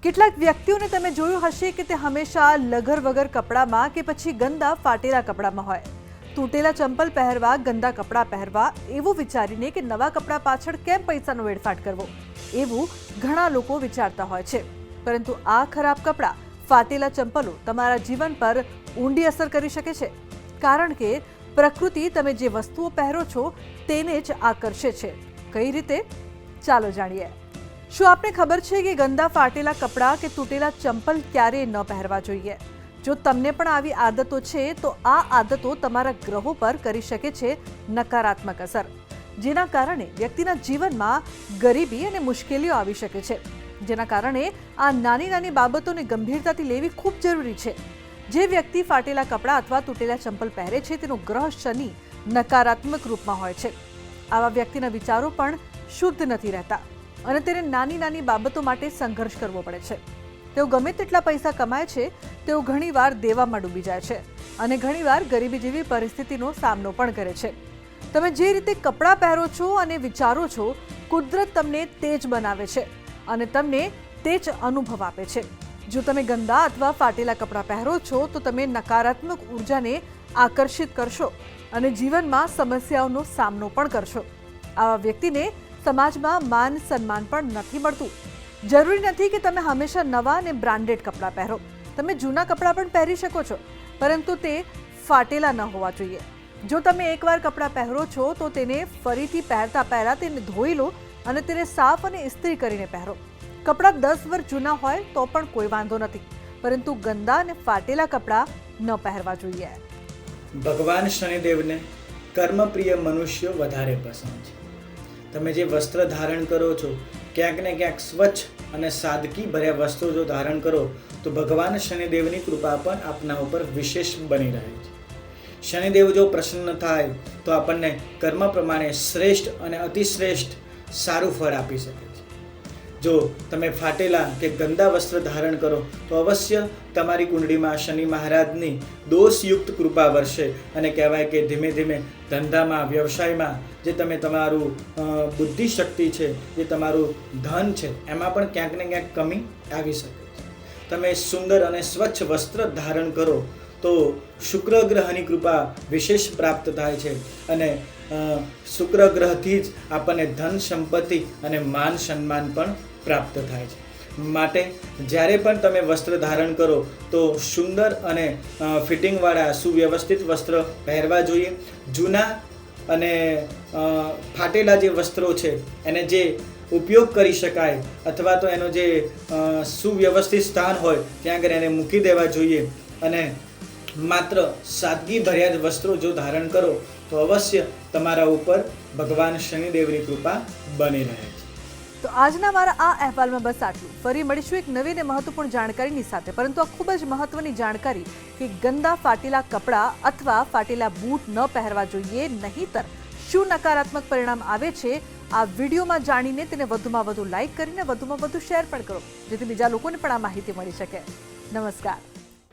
કેટલાક વ્યક્તિઓને તમે જોયું હશે કે તે હંમેશા લગર વગર કપડામાં કે પછી ગંદા ફાટેલા કપડામાં હોય. તૂટેલા ચંપલ પહેરવા, ગંદા કપડાં પહેરવા એવું વિચારીને કે નવા કપડાં પાછળ કેમ પૈસાનો વેડફાટ કરવો, એવું ઘણા લોકો વિચારતા હોય છે. પરંતુ આ ખરાબ કપડાં, ફાટેલા ચંપલો તમારા જીવન પર ઊંડી અસર કરી શકે છે. કારણ કે પ્રકૃતિ તમે જે વસ્તુઓ પહેરો છો તેને જ આકર્ષે છે. કઈ રીતે? ચાલો જાણીએ. શું આપને ખબર છે કે ગંદા ફાટેલા કપડાં કે તૂટેલા ચંપલ ક્યારેય ન પહેરવા જોઈએ? જો તમને પણ આવી આદતો છે તો આ આદતો તમારા ગ્રહો પર કરી શકે છે નકારાત્મક અસર, જેના કારણે વ્યક્તિના જીવનમાં ગરીબી અને મુશ્કેલીઓ આવી શકે છે. જેના કારણે આ નાની નાની બાબતોને ગંભીરતાથી લેવી ખૂબ જરૂરી છે. જે વ્યક્તિ ફાટેલા કપડાં અથવા તૂટેલા ચંપલ પહેરે છે તેનો ગ્રહ શનિ નકારાત્મક રૂપમાં હોય છે. આવા વ્યક્તિના વિચારો પણ શુદ્ધ નથી રહેતા અને તેને નાની નાની બાબતો માટે સંઘર્ષ કરવો પડે છે. તેઓ ગમે તેટલા પૈસા કમાય છે, તેઓ ઘણીવાર દેવામાં ડૂબી જાય છે અને ઘણીવાર ગરીબી જેવી પરિસ્થિતિનો સામનો પણ કરે છે. તમે જે રીતે કપડાં પહેરો છો અને વિચારો છો, કુદરત તમને તે જ બનાવે છે અને તમને તે જ અનુભવ આપે છે. જો તમે ગંદા અથવા ફાટેલા કપડાં પહેરો છો તો તમે નકારાત્મક ઉર્જાને આકર્ષિત કરશો અને જીવનમાં સમસ્યાઓનો સામનો પણ કરશો. આવા વ્યક્તિને સમાજમાં માન સન્માન પણ નથી મળતું. જરૂરી નથી કે તમે હંમેશા નવા અને બ્રાન્ડેડ કપડાં પહેરો. તમે જૂના કપડાં પણ પહેરી શકો છો, પરંતુ તે ફાટેલા ન હોવા જોઈએ. જો તમે એકવાર કપડાં પહેરો છો તો તેને ફરીથી પહેરતા પહેલા તેને ધોઈ લો અને તેને સાફ અને ઇસ્ત્રી કરીને પહેરો. કપડાં 10 વર્ષ જૂના હોય તો પણ કોઈ વાંધો નથી, પરંતુ ગંદા અને ફાટેલા કપડાં ન પહેરવા જોઈએ. ભગવાન શનિદેવને કર્મપ્રિય મનુષ્યો વધારે પસંદ છે. તમે જે વસ્ત્ર ધારણ કરો છો, ક્યાંક ને ક્યાંક સ્વચ્છ અને સાદગી ભર્યા વસ્ત્રો જો ધારણ કરો તો ભગવાન શનિદેવની કૃપા પણ આપના ઉપર વિશેષ બની રહે છે. શનિદેવ જો પ્રસન્ન થાય તો આપણને કર્મ પ્રમાણે શ્રેષ્ઠ અને અતિશ્રેષ્ઠ સારું ફળ આપી શકે છે. જો તમે ફાટેલા કે ગંદા વસ્ત્ર ધારણ કરો તો અવશ્ય તમારી કુંડળીમાં શનિ મહારાજની દોષયુક્ત કૃપા વરસે અને કહેવાય કે ધીમે ધીમે ધંધામાં, વ્યવસાયમાં જે તમે તમારું બુદ્ધિ શક્તિ છે, જે તમારું ધન છે, એમાં પણ ક્યાંક ને ક્યાંક કમી આવી શકે છે. તમે સુંદર અને સ્વચ્છ વસ્ત્ર ધારણ કરો તો શુક્ર ગ્રહની કૃપા વિશેષ પ્રાપ્ત થાય છે અને શુક્ર ગ્રહથી જ આપણને ધન સંપત્તિ અને માન સન્માન પણ પ્રાપ્ત થાય છે. માટે જ્યારે પણ તમે વસ્ત્ર ધારણ કરો તો સુંદર અને ફિટિંગવાળા સુવ્યવસ્થિત વસ્ત્ર પહેરવા જોઈએ. જૂના અને ફાટેલા જે વસ્ત્રો છે એને જે ઉપયોગ કરી શકાય અથવા તો એનો જે સુવ્યવસ્થિત સ્થાન હોય ત્યાં આગળ એને મૂકી દેવા જોઈએ અને માત્ર સાદગી ભર્યા જ વસ્ત્રો જો ધારણ કરો તો અવશ્ય તમારા ઉપર ભગવાન શનિદેવની કૃપા બની રહે છે. તો આજના મારા આ અહેવાલમાં બસ આટલું. ફરી મળીશું એક નવી અને મહત્વપૂર્ણ જાણકારીની સાથે. પરંતુ આ ખૂબ જ મહત્વની જાણકારી કે ગંદા ફાટેલા કપડાં અથવા ફાટેલા બૂટ ન પહેરવા જોઈએ, નહીંતર શું નકારાત્મક પરિણામ આવે છે આ વિડીયોમાં જાણીને તેને વધુમાં વધુ લાઇક કરીને વધુમાં વધુ શેર પણ કરો, જેથી બીજા લોકોને પણ આ માહિતી મળી શકે. નમસ્કાર.